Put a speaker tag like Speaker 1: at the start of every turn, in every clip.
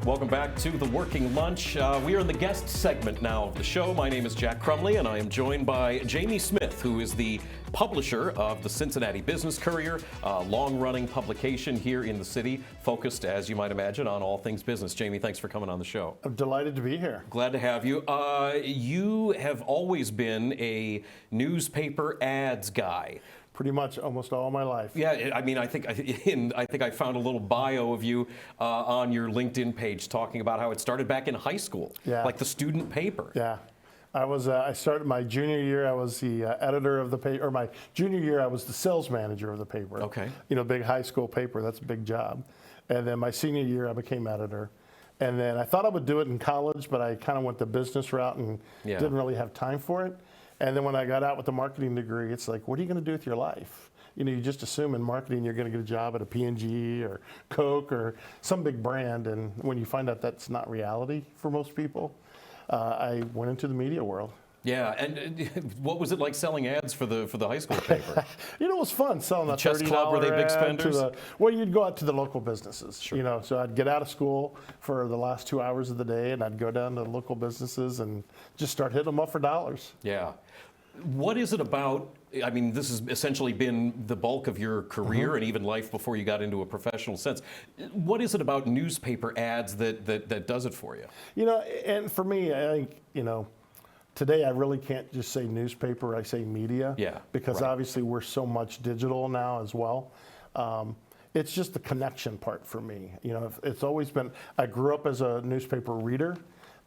Speaker 1: Welcome back to the Working Lunch. We are in the guest segment now of the show. My name is Jack Crumley, and I am joined by Jamie Smith, who is the publisher of the Cincinnati Business Courier, a long-running publication here in the city, focused, as you might imagine, on all things business. Jamie, thanks for coming on the show.
Speaker 2: I'm delighted to be here.
Speaker 1: Glad to have you. You have always been a newspaper ads guy.
Speaker 2: Pretty much almost all my life.
Speaker 1: Yeah, I mean, I think I found a little bio of you on your LinkedIn page talking about how it started back in high school, like the student paper.
Speaker 2: Yeah, I started my junior year. I was the editor of the paper. Or my junior year, I was the sales manager of the paper.
Speaker 1: Okay.
Speaker 2: You know, big high school paper. That's a big job. And then my senior year, I became editor. And then I thought I would do it in college, but I kind of went the business route and didn't really have time for it. And then when I got out with the marketing degree, it's like, what are you going to do with your life? You know, you just assume in marketing you're going to get a job at a P&G or Coke or some big brand. And when you find out that's not reality for most people, I went into the media world.
Speaker 1: Yeah, and what was it like selling ads for the high school paper?
Speaker 2: You know, it was fun selling a
Speaker 1: chess
Speaker 2: $30
Speaker 1: club, were they big spenders?
Speaker 2: Well, you'd go out to the local businesses.
Speaker 1: Sure.
Speaker 2: You know, so I'd get out of school for the last 2 hours of the day, and I'd go down to the local businesses and just start hitting them up for dollars.
Speaker 1: Yeah. What is it about, I mean, this has essentially been the bulk of your career and even life before you got into a professional sense. What is it about newspaper ads that does it for you? You
Speaker 2: know, and for me, I think, you know, today I really can't just say newspaper, I say media.
Speaker 1: Yeah.
Speaker 2: Because obviously we're so much digital now as well. It's just the connection part for me. You know, it's always been, I grew up as a newspaper reader.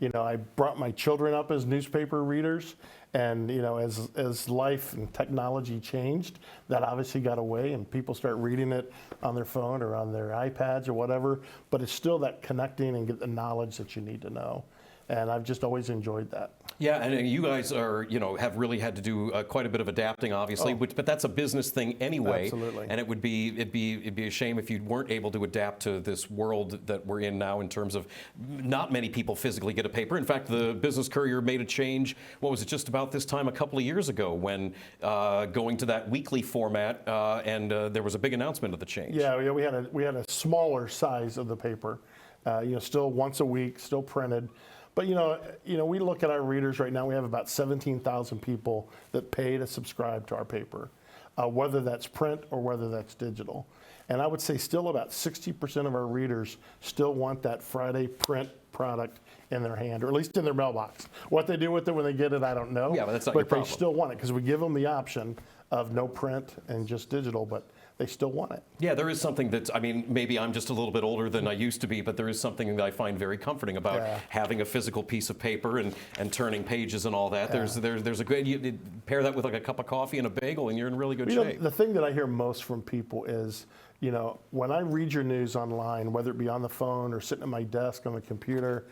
Speaker 2: You know, I brought my children up as newspaper readers, and you know, as life and technology changed, that obviously got away, and people start reading it on their phone or on their iPads or whatever. But it's still that connecting and get the knowledge that you need to know, and I've just always enjoyed that.
Speaker 1: Yeah, and you guys are, you know, have really had to do quite a bit of adapting, obviously, but that's a business thing anyway.
Speaker 2: Absolutely.
Speaker 1: And it'd be a shame if you weren't able to adapt to this world that we're in now in terms of not many people physically get a paper. In fact, the Business Courier made a change, what was it, just about this time a couple of years ago when going to that weekly format and there was a big announcement of the change.
Speaker 2: Yeah, we had a smaller size of the paper, you know, still once a week, still printed. But you know, we look at our readers right now. We have about 17,000 people that pay to subscribe to our paper, whether that's print or whether that's digital. And I would say still about 60% of our readers still want that Friday print product in their hand, or at least in their mailbox. What they do with it when they get it, I don't know.
Speaker 1: Yeah, but that's not your problem.
Speaker 2: They still want it because we give them the option of no print and just digital, but they still want it.
Speaker 1: Yeah, there is something that's, I mean, maybe I'm just a little bit older than I used to be, but there is something that I find very comforting about having a physical piece of paper and turning pages and all that. There's a good, you pair that with like a cup of coffee and a bagel and you're in really good shape.
Speaker 2: Know, the thing that I hear most from people is, you know, when I read your news online, whether it be on the phone or sitting at my desk on the computer,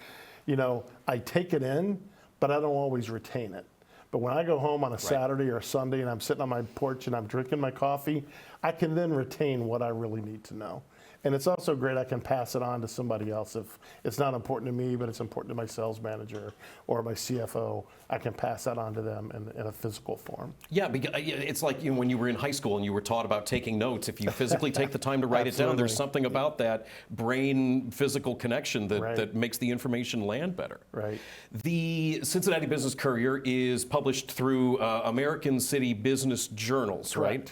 Speaker 2: you know, I take it in, but I don't always retain it. But when I go home on a Saturday or a Sunday and I'm sitting on my porch and I'm drinking my coffee, I can then retain what I really need to know. And it's also great I can pass it on to somebody else. If it's not important to me, but it's important to my sales manager or my CFO, I can pass that on to them in a physical form.
Speaker 1: Yeah, because it's like, you know, when you were in high school and you were taught about taking notes. If you physically take the time to write it down, there's something about that brain-physical connection that makes the information land better.
Speaker 2: Right.
Speaker 1: The Cincinnati Business Courier is published through American City Business Journals, right?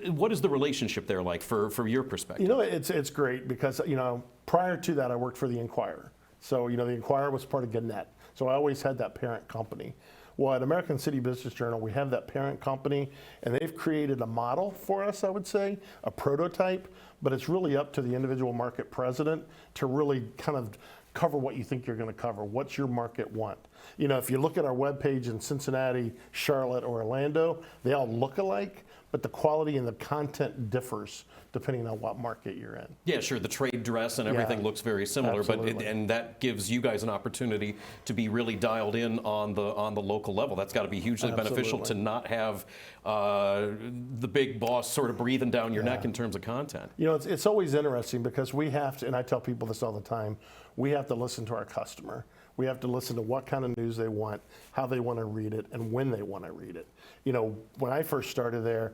Speaker 1: What is the relationship there like for your perspective?
Speaker 2: You know, it's great because, you know, prior to that I worked for the Inquirer. So, you know, the Inquirer was part of Gannett. So I always had that parent company. Well, at American City Business Journal, we have that parent company, and they've created a model for us, I would say, a prototype, but it's really up to the individual market president to really kind of cover what you think you're going to cover. What's your market want? You know, if you look at our webpage in Cincinnati, Charlotte, or Orlando, they all look alike, but the quality and the content differs depending on what market you're in.
Speaker 1: Yeah, sure. The trade dress and everything looks very similar, and that gives you guys an opportunity to be really dialed in on the local level. That's got to be hugely beneficial to not have the big boss sort of breathing down your neck in terms of content.
Speaker 2: You know, it's always interesting because we have to, and I tell people this all the time, we have to listen to our customer. We have to listen to what kind of news they want, how they want to read it, and when they want to read it. You know, when I first started there,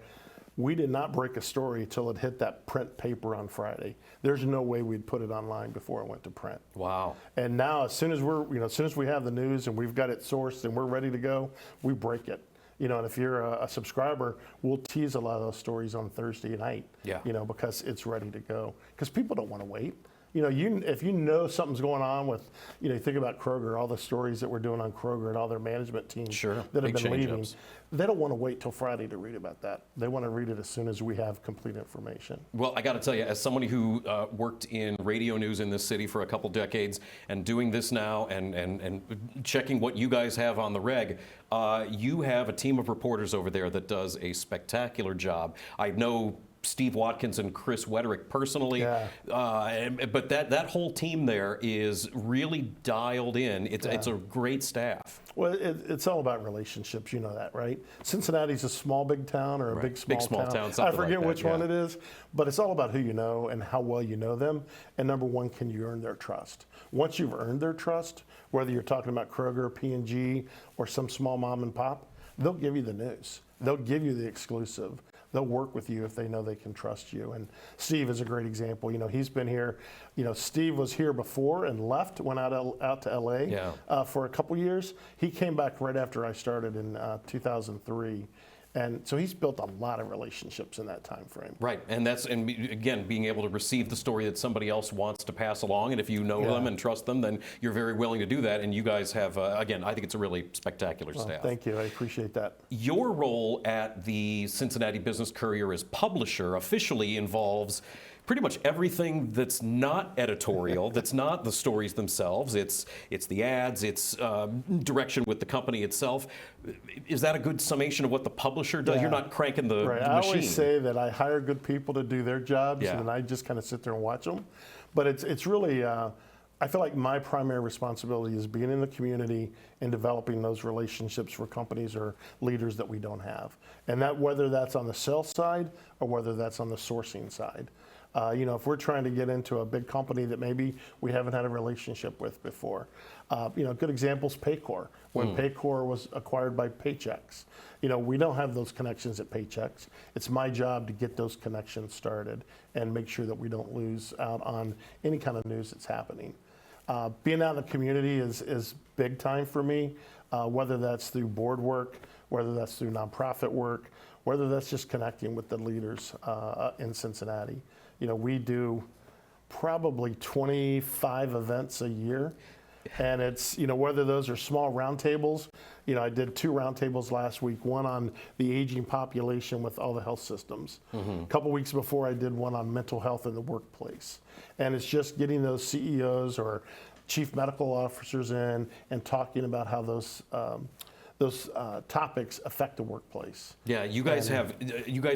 Speaker 2: we did not break a story until it hit that print paper on Friday. There's no way we'd put it online before it went to print.
Speaker 1: Wow.
Speaker 2: And now, as soon as as soon as we have the news and we've got it sourced and we're ready to go, we break it. And if you're a subscriber, we'll tease a lot of those stories on Thursday night.
Speaker 1: Yeah.
Speaker 2: Because it's ready to go. Because people don't want to wait. If you know something's going on with, you think about Kroger, all the stories that we're doing on Kroger and all their management teams
Speaker 1: Sure.
Speaker 2: that have
Speaker 1: Big
Speaker 2: been leaving,
Speaker 1: change-ups.
Speaker 2: they don't want to wait till Friday to read about that. They want to read it as soon as we have complete information.
Speaker 1: Well, I got to tell you, as somebody who worked in radio news in this city for a couple decades and doing this now and checking what you guys have on the reg, you have a team of reporters over there that does a spectacular job. I know Steve Watkins and Chris Wederick personally,
Speaker 2: Yeah.
Speaker 1: But that whole team there is really dialed in. It's a great staff.
Speaker 2: Well, it's all about relationships, you know that, right? Cincinnati's a small big town or a
Speaker 1: Right.
Speaker 2: big small town. I
Speaker 1: something
Speaker 2: forget
Speaker 1: like that,
Speaker 2: which one it is, but it's all about who you know and how well you know them. And number one, can you earn their trust? Once you've earned their trust, whether you're talking about Kroger, P&G, or some small mom and pop, they'll give you the news. They'll give you the exclusive. They'll work with you if they know they can trust you. And Steve is a great example. He's been here. Steve was here before and left, went out to LA for a couple years. He came back right after I started in 2003. And so he's built a lot of relationships in that time frame.
Speaker 1: Right, and again, being able to receive the story that somebody else wants to pass along, and if you know them and trust them, then you're very willing to do that, and you guys have, again, I think it's a really spectacular staff.
Speaker 2: Thank you, I appreciate that.
Speaker 1: Your role at the Cincinnati Business Courier as publisher officially involves pretty much everything that's not editorial, that's not the stories themselves. It's the ads, it's direction with the company itself. Is that a good summation of what the publisher does?
Speaker 2: Yeah.
Speaker 1: You're not cranking the
Speaker 2: Right.
Speaker 1: machine.
Speaker 2: I always say that I hire good people to do their jobs,
Speaker 1: Yeah.
Speaker 2: and I just kind of sit there and watch them. But it's really, I feel like my primary responsibility is being in the community and developing those relationships for companies or leaders that we don't have. And that whether that's on the sales side or whether that's on the sourcing side. If we're trying to get into a big company that maybe we haven't had a relationship with before. Good examples, Paycor. When Paycor was acquired by Paychex. We don't have those connections at Paychex. It's my job to get those connections started and make sure that we don't lose out on any kind of news that's happening. Being out in the community is big time for me, whether that's through board work, whether that's through nonprofit work, whether that's just connecting with the leaders in Cincinnati. We do probably 25 events a year. And it's, whether those are small roundtables, I did 2 roundtables last week, one on the aging population with all the health systems. A couple weeks before, I did one on mental health in the workplace. And it's just getting those CEOs or chief medical officers in and talking about how those topics affect the workplace.
Speaker 1: Yeah, you guys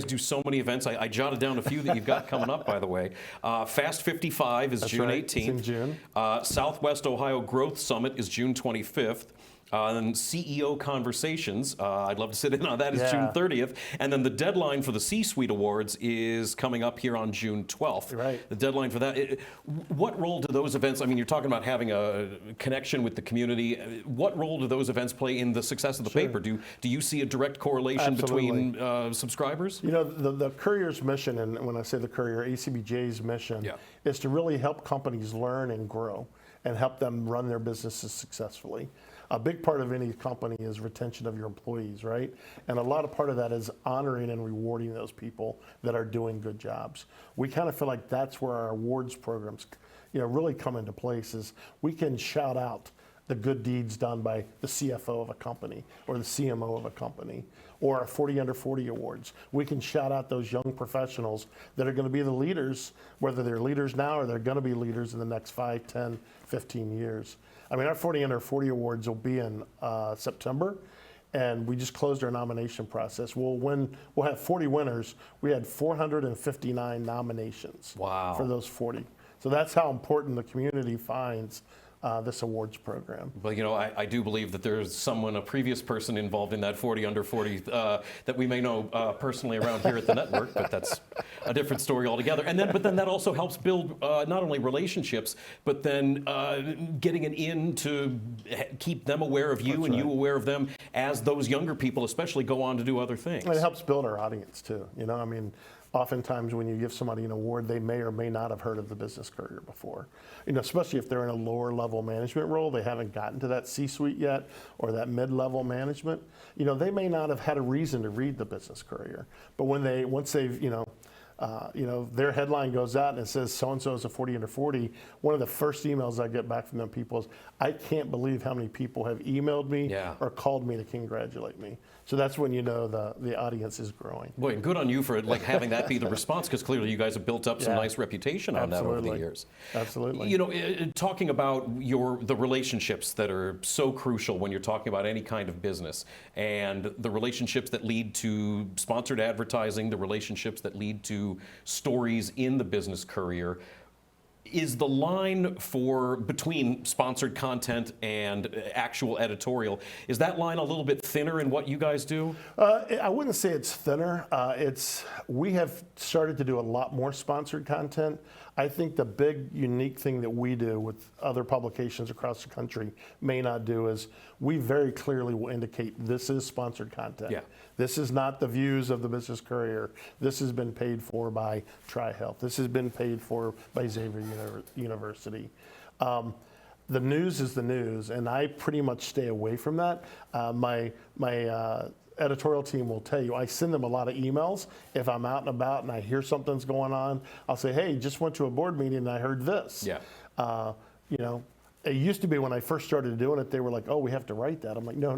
Speaker 1: do so many events. I jotted down a few that you've got coming up, by the way. Fast 55 is June 18th.
Speaker 2: It's in June.
Speaker 1: Southwest Ohio Growth Summit is June 25th. And CEO Conversations, I'd love to sit in on that, is June 30th. And then the deadline for the C-Suite Awards is coming up here on June 12th.
Speaker 2: Right.
Speaker 1: The deadline for that. What role do those events, you're talking about having a connection with the community. What role do those events play in the success of the paper? Do you see a direct correlation
Speaker 2: Absolutely.
Speaker 1: between subscribers?
Speaker 2: The Courier's mission, and when I say the Courier, ACBJ's mission, is to really help companies learn and grow and help them run their businesses successfully. A big part of any company is retention of your employees, right? And a lot of part of that is honoring and rewarding those people that are doing good jobs. We kind of feel like that's where our awards programs, really come into place. Is we can shout out the good deeds done by the CFO of a company or the CMO of a company, or our 40 Under 40 awards. We can shout out those young professionals that are going to be the leaders, whether they're leaders now or they're going to be leaders in the next 5, 10, 15 years. Our 40 Under 40 awards will be in September, and we just closed our nomination process. We'll have 40 winners. We had 459 nominations
Speaker 1: for
Speaker 2: those 40. So that's how important the community finds this awards program.
Speaker 1: Well, you know, I do believe that there's a previous person involved in that 40 under 40 that we may know personally around here at the network, but that's a different story altogether. But then that also helps build not only relationships, but then getting an in to keep them aware of you and you aware of them as those younger people especially go on to do other things.
Speaker 2: And it helps build our audience too. You know, I mean, oftentimes when you give somebody an award, they may or may not have heard of the Business Courier before. You know, especially if they're in a lower level management role, they haven't gotten to that C-suite yet or that mid-level management. You know, they may not have had a reason to read the Business Courier, but once they've, their headline goes out and it says so-and-so is a 40 under 40, one of the first emails I get back from them people is, I can't believe how many people have emailed me or called me to congratulate me. So that's when you know the audience is growing.
Speaker 1: Boy, and good on you for having that be the response, because clearly you guys have built up some nice reputation on that over the years.
Speaker 2: Absolutely.
Speaker 1: You know, talking about the relationships that are so crucial when you're talking about any kind of business, and the relationships that lead to sponsored advertising, the relationships that lead to stories in the Business Courier. Is the line between sponsored content and actual editorial, is that line a little bit thinner in what you guys do?
Speaker 2: I wouldn't say it's thinner. We have started to do a lot more sponsored content. I think the big unique thing that we do with other publications across the country may not do is we very clearly will indicate this is sponsored content.
Speaker 1: Yeah.
Speaker 2: This is not the views of the Business Courier. This has been paid for by TriHealth. This has been paid for by Xavier University. The news is the news, and I pretty much stay away from that. My editorial team will tell you, I send them a lot of emails. If I'm out and about and I hear something's going on, I'll say, hey, just went to a board meeting and I heard this.
Speaker 1: Yeah.
Speaker 2: You know, it used to be when I first started doing it, they were like, oh, we have to write that. I'm like, no.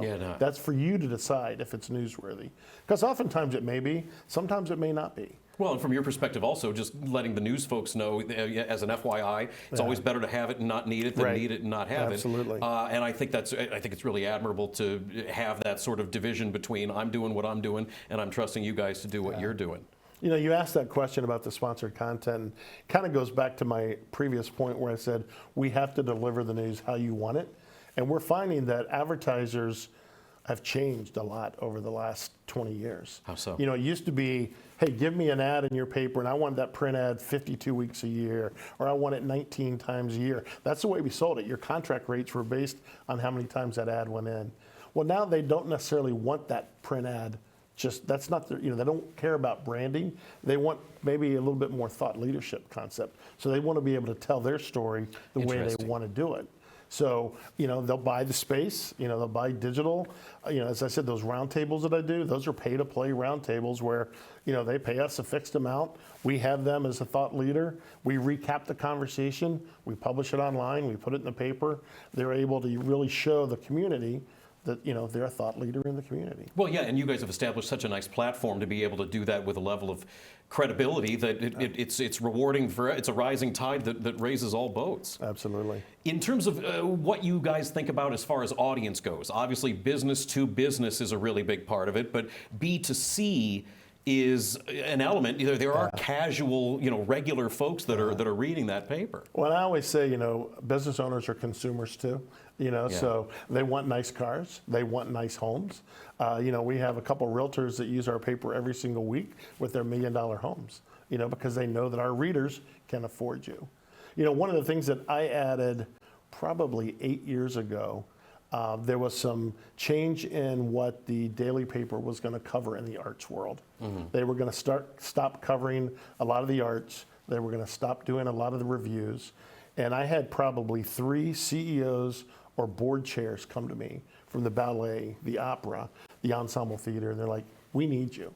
Speaker 1: Yeah, no.
Speaker 2: That's for you to decide if it's newsworthy. Because oftentimes it may be, sometimes it may not be.
Speaker 1: Well, and from your perspective also, just letting the news folks know, as an FYI, it's always better to have it and not need it than need it and not have
Speaker 2: Absolutely.
Speaker 1: it. And I think it's really admirable to have that sort of division between I'm doing what I'm doing and I'm trusting you guys to do what you're doing.
Speaker 2: You know, you asked that question about the sponsored content, and kind of goes back to my previous point where I said we have to deliver the news how you want it. And we're finding that advertisers have changed a lot over the last 20 years.
Speaker 1: How so?
Speaker 2: You know, it used to be, hey, give me an ad in your paper and I want that print ad 52 weeks a year, or I want it 19 times a year. That's the way we sold it. Your contract rates were based on how many times that ad went in. Well, now they don't necessarily want that print ad. That's not their, they don't care about branding. They want maybe a little bit more thought leadership concept. So they want to be able to tell their story the way they want to do it. So, they'll buy the space, they'll buy digital. As I said, those roundtables that I do, those are pay to play roundtables where, they pay us a fixed amount. We have them as a thought leader. We recap the conversation. We publish it online. We put it in the paper. They're able to really show the community that they're a thought leader in the community.
Speaker 1: Well, yeah, and you guys have established such a nice platform to be able to do that with a level of credibility that it's rewarding. It's a rising tide that raises all boats.
Speaker 2: Absolutely.
Speaker 1: In terms of what you guys think about as far as audience goes, obviously business to business is a really big part of it, but B2C is an element. There are casual, regular folks that are reading that paper.
Speaker 2: Well, I always say, business owners are consumers too. So they want nice cars, they want nice homes. We have a couple realtors that use our paper every single week with their $1 million homes. Because they know that our readers can afford you. One of the things that I added probably 8 years ago. There was some change in what the daily paper was going to cover in the arts world. Mm-hmm. They were going to stop covering a lot of the arts. They were going to stop doing a lot of the reviews. And I had probably 3 CEOs or board chairs come to me from the ballet, the opera, the ensemble theater, and they're like, we need you.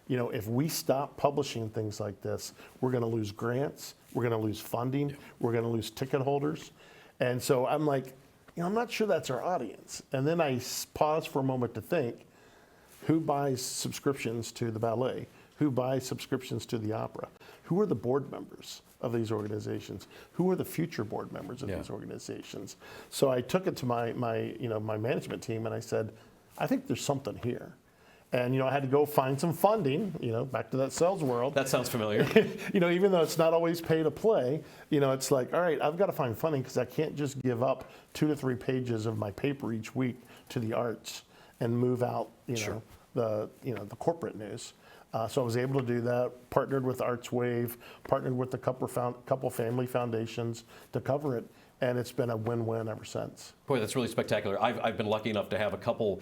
Speaker 2: If we stop publishing things like this, we're going to lose grants, we're going to lose funding, we're going to lose ticket holders. And so I'm like, I'm not sure that's our audience. And then I pause for a moment to think, who buys subscriptions to the ballet? Who buys subscriptions to the opera? Who are the board members of these organizations? Who are the future board members of these organizations? So I took it to my management team and I said, I think there's something here. And, I had to go find some funding, back to that sales world.
Speaker 1: That sounds familiar.
Speaker 2: Even though it's not always pay to play, it's like, all right, I've got to find funding because I can't just give up 2 to 3 pages of my paper each week to the arts and move out,
Speaker 1: Sure.
Speaker 2: the corporate news. So I was able to do that, partnered with ArtsWave, partnered with a couple family foundations to cover it. And it's been a win-win ever since.
Speaker 1: Boy, that's really spectacular. I've been lucky enough to have a couple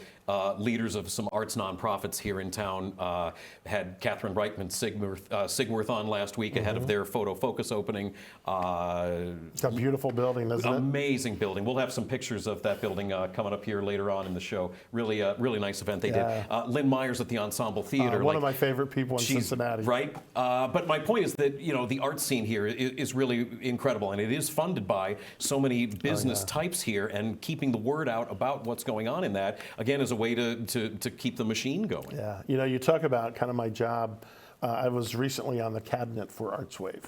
Speaker 1: leaders of some arts nonprofits here in town. Had Catherine Reitman Sigworth on last week ahead of their Photo Focus opening.
Speaker 2: It's a beautiful building, isn't it?
Speaker 1: Amazing building. We'll have some pictures of that building coming up here later on in the show. Really nice event they did. Lynn Myers at the Ensemble Theater.
Speaker 2: One of my favorite people in Cincinnati.
Speaker 1: Right. But my point is that the art scene here is really incredible, and it is funded by so many business types here, and keeping the word out about what's going on in that, again, is a way to keep the machine going.
Speaker 2: Yeah, you talk about kind of my job. I was recently on the cabinet for ArtsWave.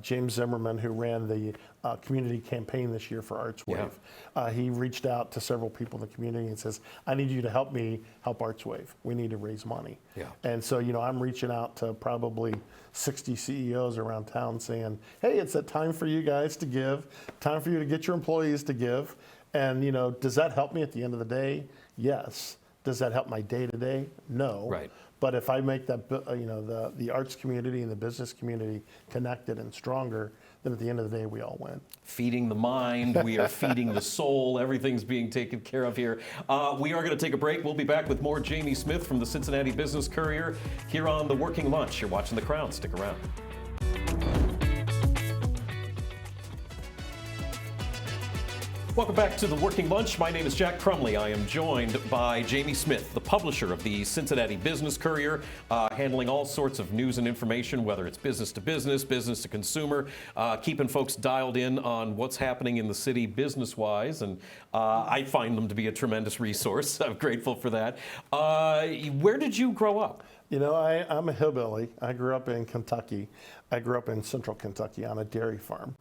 Speaker 2: James Zimmerman, who ran the community campaign this year for ArtsWave, he reached out to several people in the community and says, I need you to help me help ArtsWave. We need to raise money.
Speaker 1: Yeah.
Speaker 2: And so, I'm reaching out to probably 60 CEOs around town saying, hey, it's that time for you guys to give, time for you to get your employees to give. And, does that help me at the end of the day? Yes. Does that help my day-to-day? No.
Speaker 1: Right.
Speaker 2: But if I make that, the arts community and the business community connected and stronger, then at the end of the day, we all win.
Speaker 1: Feeding the mind, we are feeding the soul, everything's being taken care of here. We are going to take a break. We'll be back with more Jamie Smith from the Cincinnati Business Courier here on The Working Lunch. You're watching The Crown. Stick around. Welcome back to The Working Lunch. My name is Jack Crumley. I am joined by Jamie Smith, the publisher of the Cincinnati Business Courier, handling all sorts of news and information, whether it's business to consumer, keeping folks dialed in on what's happening in the city business-wise, and I find them to be a tremendous resource. I'm grateful for that. Where did you grow up?
Speaker 2: I'm a hillbilly. I grew up in Kentucky. I grew up in central Kentucky on a dairy farm.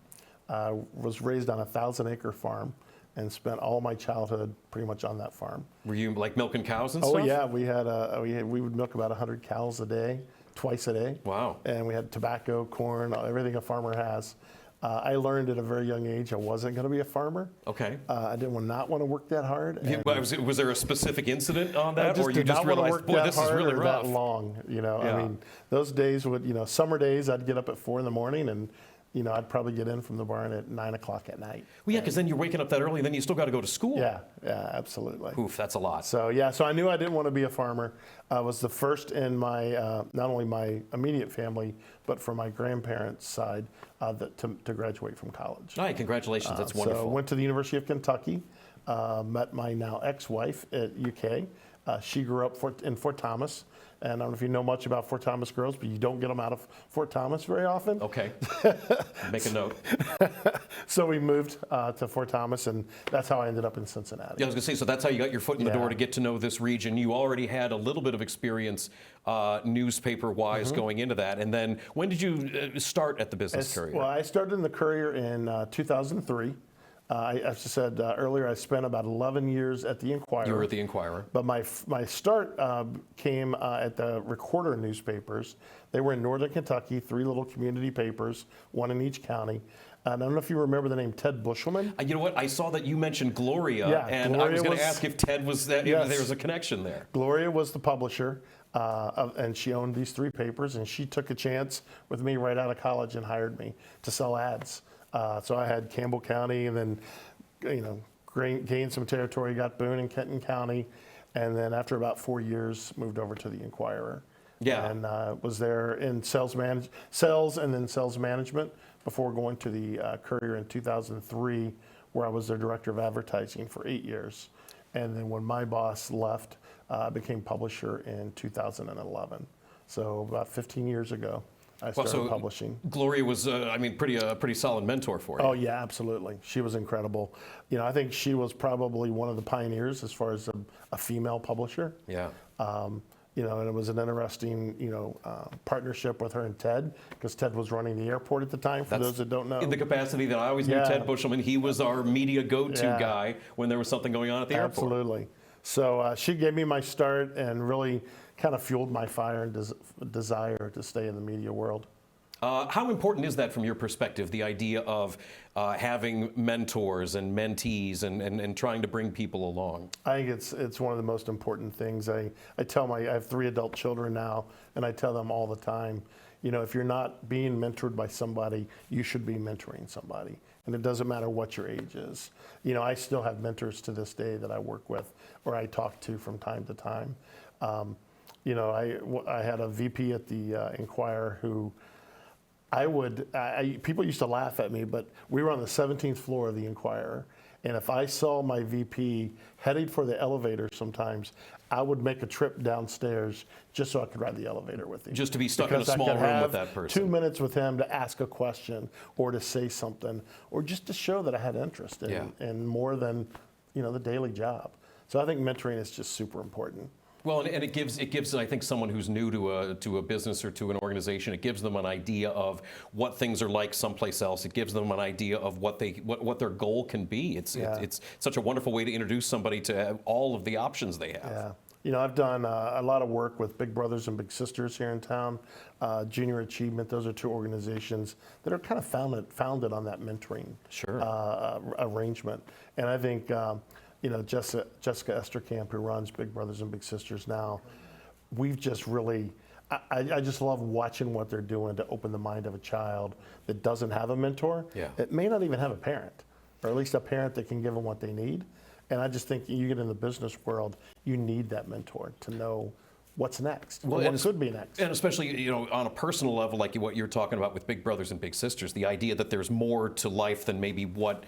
Speaker 2: I was raised on a 1,000-acre farm and spent all my childhood pretty much on that farm.
Speaker 1: Were you like milking cows and
Speaker 2: stuff?
Speaker 1: Oh
Speaker 2: yeah, we would milk about 100 cows a day, twice a day.
Speaker 1: Wow.
Speaker 2: And we had tobacco, corn, everything a farmer has. I learned at a very young age I wasn't going to be a farmer.
Speaker 1: Okay.
Speaker 2: I didn't not want to work that hard.
Speaker 1: Was there a specific incident on that,
Speaker 2: or
Speaker 1: you just realized, boy, this is really rough?
Speaker 2: That long,
Speaker 1: Yeah.
Speaker 2: I mean, those days would, summer days, I'd get up at 4 in the morning and I'd probably get in from the barn at 9 o'clock at night.
Speaker 1: Well, yeah, because then you're waking up that early, and then you still got to go to school.
Speaker 2: Yeah, absolutely.
Speaker 1: Oof, that's a lot.
Speaker 2: So I knew I didn't want to be a farmer. I was the first in my, not only my immediate family, but from my grandparents' side to graduate from college.
Speaker 1: All right, congratulations, that's wonderful.
Speaker 2: So I went to the University of Kentucky, met my now ex-wife at UK. She grew up in Fort Thomas. And I don't know if you know much about Fort Thomas girls, but you don't get them out of Fort Thomas very often.
Speaker 1: Okay. Make a note.
Speaker 2: So we moved to Fort Thomas, and that's how I ended up in Cincinnati.
Speaker 1: Yeah, I was going to say, so that's how you got your foot in the door to get to know this region. You already had a little bit of experience newspaper-wise going into that. And then when did you start at the Business Courier?
Speaker 2: Well, I started in the Courier in 2003. As I said earlier, I spent about 11 years at the Inquirer.
Speaker 1: You were at the Inquirer.
Speaker 2: But my start came at the Recorder newspapers. They were in northern Kentucky, 3 little community papers, 1 in each county. I don't know if you remember the name Ted Bushelman.
Speaker 1: You know what? I saw that you mentioned Gloria, and Gloria I was going to ask if Ted was that. Yes. If there was a connection there.
Speaker 2: Gloria was the publisher, and she owned these 3 papers, and she took a chance with me right out of college and hired me to sell ads. So I had Campbell County, and then, gained some territory, got Boone and Kenton County, and then after about 4 years, moved over to the Inquirer.
Speaker 1: Yeah.
Speaker 2: And was there in sales and then sales management before going to the Courier in 2003, where I was their director of advertising for 8 years. And then when my boss left, I became publisher in 2011. So about 15 years ago. I started publishing.
Speaker 1: Gloria was, pretty solid mentor for you.
Speaker 2: Oh yeah, absolutely. She was incredible. I think she was probably one of the pioneers as far as a female publisher.
Speaker 1: Yeah.
Speaker 2: And it was an interesting, partnership with her and Ted, because Ted was running the airport at the time, for those that don't know.
Speaker 1: In the capacity that I always knew Ted Bushelman, he was our media go-to guy when there was something going on at the airport.
Speaker 2: Absolutely. So she gave me my start and really kind of fueled my fire and desire to stay in the media world.
Speaker 1: How important is that from your perspective, the idea of having mentors and mentees and trying to bring people along?
Speaker 2: I think it's one of the most important things. I have 3 adult children now, and I tell them all the time, if you're not being mentored by somebody, you should be mentoring somebody. And it doesn't matter what your age is. I still have mentors to this day that I work with or I talk to from time to time. I had a VP at the Inquirer who people used to laugh at me, but we were on the 17th floor of the Inquirer. And if I saw my VP heading for the elevator sometimes, I would make a trip downstairs just so I could ride the elevator with him.
Speaker 1: Just to be stuck in a small room with that person.
Speaker 2: 2 minutes with him to ask a question or to say something or just to show that I had interest in more than, the daily job. So I think mentoring is just super important.
Speaker 1: Well, and it gives I think someone who's new to a business or to an organization, it gives them an idea of what things are like someplace else. It gives them an idea of what their goal can be. It's such a wonderful way to introduce somebody to all of the options they have.
Speaker 2: Yeah. I've done a lot of work with Big Brothers and Big Sisters here in town. Junior Achievement, those are 2 organizations that are kind of founded on that mentoring arrangement. And I think Jessica Esterkamp, who runs Big Brothers and Big Sisters now, we've just really, I just love watching what they're doing to open the mind of a child that doesn't have a mentor.
Speaker 1: Yeah.
Speaker 2: It may not even have a parent, or at least a parent that can give them what they need. And I just think you get in the business world, you need that mentor to know what's next, what could be next.
Speaker 1: And especially, on a personal level, like what you're talking about with Big Brothers and Big Sisters, the idea that there's more to life than maybe what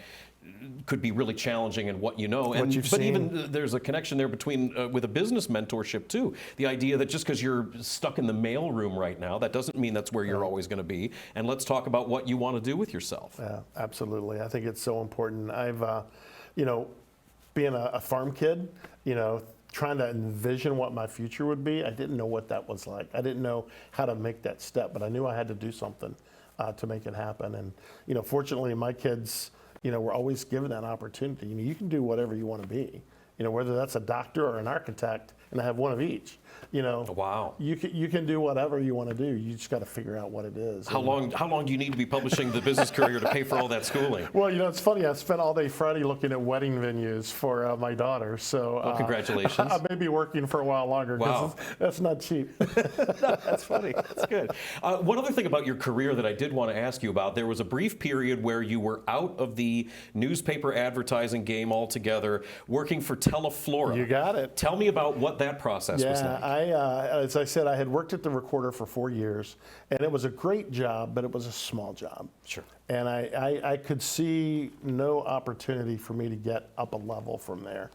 Speaker 1: could be really challenging and what you know. But even there's a connection there between with a business mentorship too. The idea that just because you're stuck in the mailroom right now, that doesn't mean that's where you're always going to be. And let's talk about what you want to do with yourself.
Speaker 2: Yeah, absolutely. I think it's so important. I've, being a farm kid, trying to envision what my future would be, I didn't know what that was like. I didn't know how to make that step, but I knew I had to do something to make it happen. And, fortunately, my kids, we're always given that opportunity. You can do whatever you want to be, whether that's a doctor or an architect, and I have one of each.
Speaker 1: Wow.
Speaker 2: You can do whatever you want to do. You just got to figure out what it is.
Speaker 1: How long do you need to be publishing the Business Courier to pay for all that schooling?
Speaker 2: Well, it's funny. I spent all day Friday looking at wedding venues for my daughter. So
Speaker 1: well, congratulations.
Speaker 2: I may be working for a while longer because that's not cheap.
Speaker 1: That's funny. That's good. One other thing about your career that I did want to ask you about, there was a brief period where you were out of the newspaper advertising game altogether, working for Teleflora.
Speaker 2: You got it.
Speaker 1: Tell me about what that process was like.
Speaker 2: As I said, I had worked at the Recorder for 4 years, and it was a great job, but it was a small job.
Speaker 1: Sure.
Speaker 2: And I could see no opportunity for me to get up a level from there.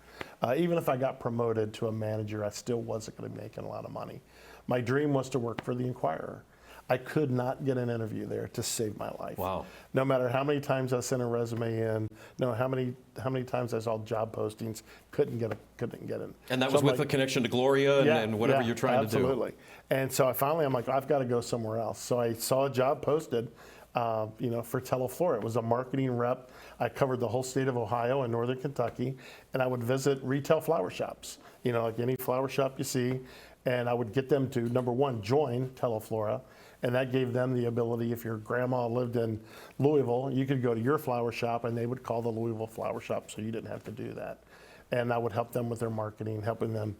Speaker 2: Even if I got promoted to a manager, I still wasn't going to be making a lot of money. My dream was to work for the Inquirer. I could not get an interview there to save my life.
Speaker 1: Wow.
Speaker 2: No matter how many times I sent a resume in, how many times I saw job postings, couldn't get in.
Speaker 1: And that was with the connection to Gloria and whatever you're trying to do.
Speaker 2: Absolutely. And so I'm like, I've got to go somewhere else. So I saw a job posted, for Teleflora. It was a marketing rep. I covered the whole state of Ohio and northern Kentucky, and I would visit retail flower shops, like any flower shop you see, and I would get them to, number one, join Teleflora. And that gave them the ability, if your grandma lived in Louisville, you could go to your flower shop and they would call the Louisville flower shop, so you didn't have to do that. And I would help them with their marketing, helping them,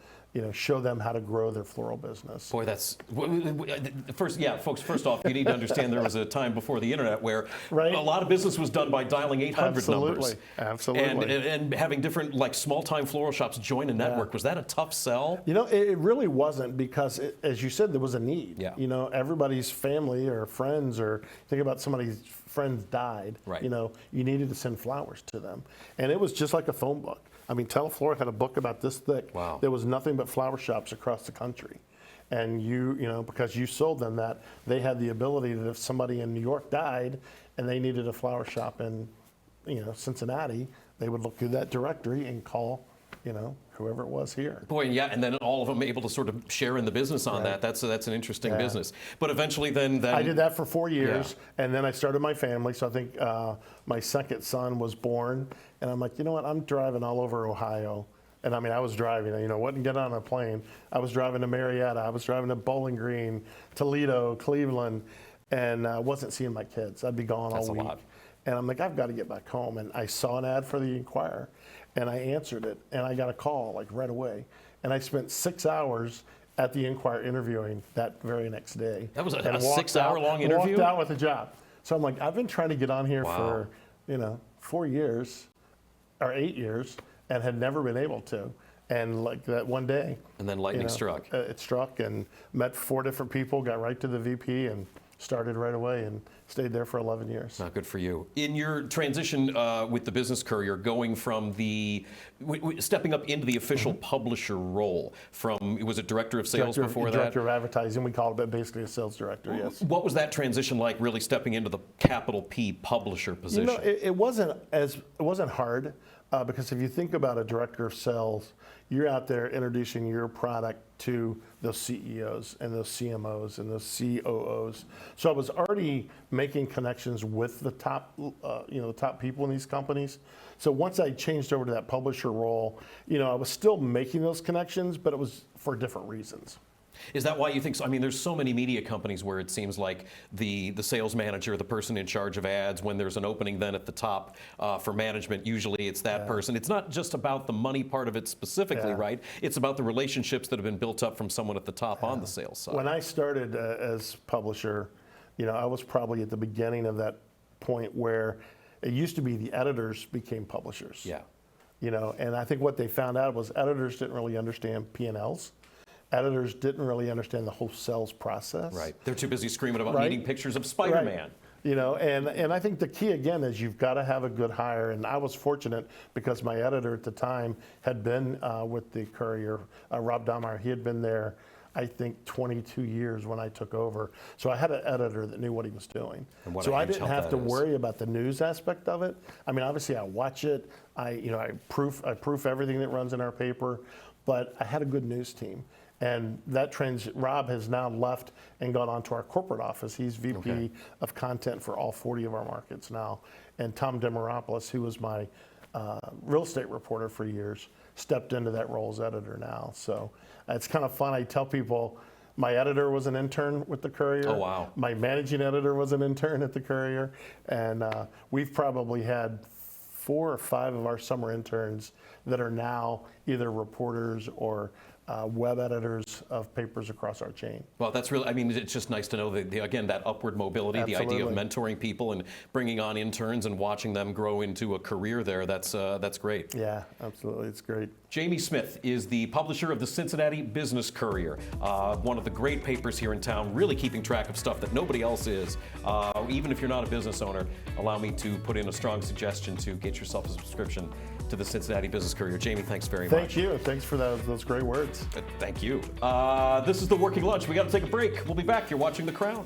Speaker 2: show them how to grow their floral business.
Speaker 1: Boy, that's folks. First off, you need to understand there was a time before the internet where a lot of business was done by dialing 800 numbers.
Speaker 2: Absolutely.
Speaker 1: And having different small-time floral shops join a network. Was that a tough sell?
Speaker 2: It really wasn't, because as you said, there was a need.
Speaker 1: Yeah.
Speaker 2: Everybody's family or friends, or think about somebody's friends died.
Speaker 1: Right.
Speaker 2: You needed to send flowers to them, and it was just like a phone book. I mean, Teleflora had a book about this thick.
Speaker 1: Wow.
Speaker 2: There was nothing but flower shops across the country. And because you sold them that, they had the ability that if somebody in New York died and they needed a flower shop in, Cincinnati, they would look through that directory and call, whoever it was here.
Speaker 1: Boy, and then all of them able to sort of share in the business on that. That's an interesting business. But eventually then
Speaker 2: I did that for 4 years, and then I started my family. So I think my second son was born, and I'm like, you know what? I'm driving all over Ohio And I mean, I was driving, wouldn't get on a plane. I was driving to Marietta. I was driving to Bowling Green, Toledo, Cleveland, and wasn't seeing my kids. I'd be gone all week.
Speaker 1: That's a lot.
Speaker 2: And I'm like, I've got to get back home. And I saw an ad for the Inquirer, and I answered it, and I got a call like right away. And I spent 6 hours at the Inquirer interviewing that very next day.
Speaker 1: That was a
Speaker 2: and
Speaker 1: 6 hour long interview?
Speaker 2: Walked out with a job. So I'm like, I've been trying to get on here
Speaker 1: Wow.
Speaker 2: for 4 years or 8 years and had never been able to. And like that one day.
Speaker 1: And then lightning struck.
Speaker 2: It struck, and met 4 different people, got right to the VP and started right away and stayed there for 11 years.
Speaker 1: Good for you. In your transition with the Business Courier, going from stepping up into the official publisher role, was it director of sales before that?
Speaker 2: Director of advertising, we call it, but basically a sales director, yes.
Speaker 1: What was that transition like, really stepping into the capital P publisher position?
Speaker 2: It wasn't hard, because if you think about a director of sales, you're out there introducing your product to those CEOs and those CMOs and those COOs. So I was already making connections with the top, the top people in these companies. So once I changed over to that publisher role, I was still making those connections, but it was for different reasons.
Speaker 1: Is that why you think so? I mean, there's so many media companies where it seems like the sales manager, the person in charge of ads, when there's an opening then at the top for management, usually it's that person. It's not just about the money part of it specifically, right? It's about the relationships that have been built up from someone at the top on the sales side.
Speaker 2: When I started as publisher, I was probably at the beginning of that point where it used to be the editors became publishers.
Speaker 1: Yeah.
Speaker 2: And I think what they found out was editors didn't really understand P&Ls. Editors didn't really understand the whole sales process.
Speaker 1: Right. They're too busy screaming about needing pictures of Spider-Man.
Speaker 2: Right. And I think the key again is you've got to have a good hire. And I was fortunate because my editor at the time had been with the Courier, Rob Dahmeyer. He had been there, I think, 22 years when I took over. So I had an editor that knew what he was doing. So I didn't have to worry about the news aspect of it. I mean, obviously I watch it. I proof everything that runs in our paper, but I had a good news team. And that Rob has now left and gone on to our corporate office. He's VP of content for all 40 of our markets now. And Tom Demiropoulos, who was my real estate reporter for years, stepped into that role as editor now. So it's kind of fun. I tell people my editor was an intern with the Courier.
Speaker 1: Oh, wow.
Speaker 2: My managing editor was an intern at the Courier. And we've probably had 4 or 5 of our summer interns that are now either reporters or web editors of papers across our chain.
Speaker 1: Well, that's really, I mean, it's just nice to know that, again, that upward mobility, the idea of mentoring people and bringing on interns and watching them grow into a career there. That's great.
Speaker 2: Yeah, absolutely. It's great.
Speaker 1: Jamie Smith is the publisher of the Cincinnati Business Courier, one of the great papers here in town, really keeping track of stuff that nobody else is. Even if you're not a business owner, allow me to put in a strong suggestion to get yourself a subscription to the Cincinnati Business Courier. Jamie, thanks very much.
Speaker 2: Thank you. Thanks for those great words.
Speaker 1: Thank you. This is The Working Lunch. We got to take a break. We'll be back. You're watching The Crown.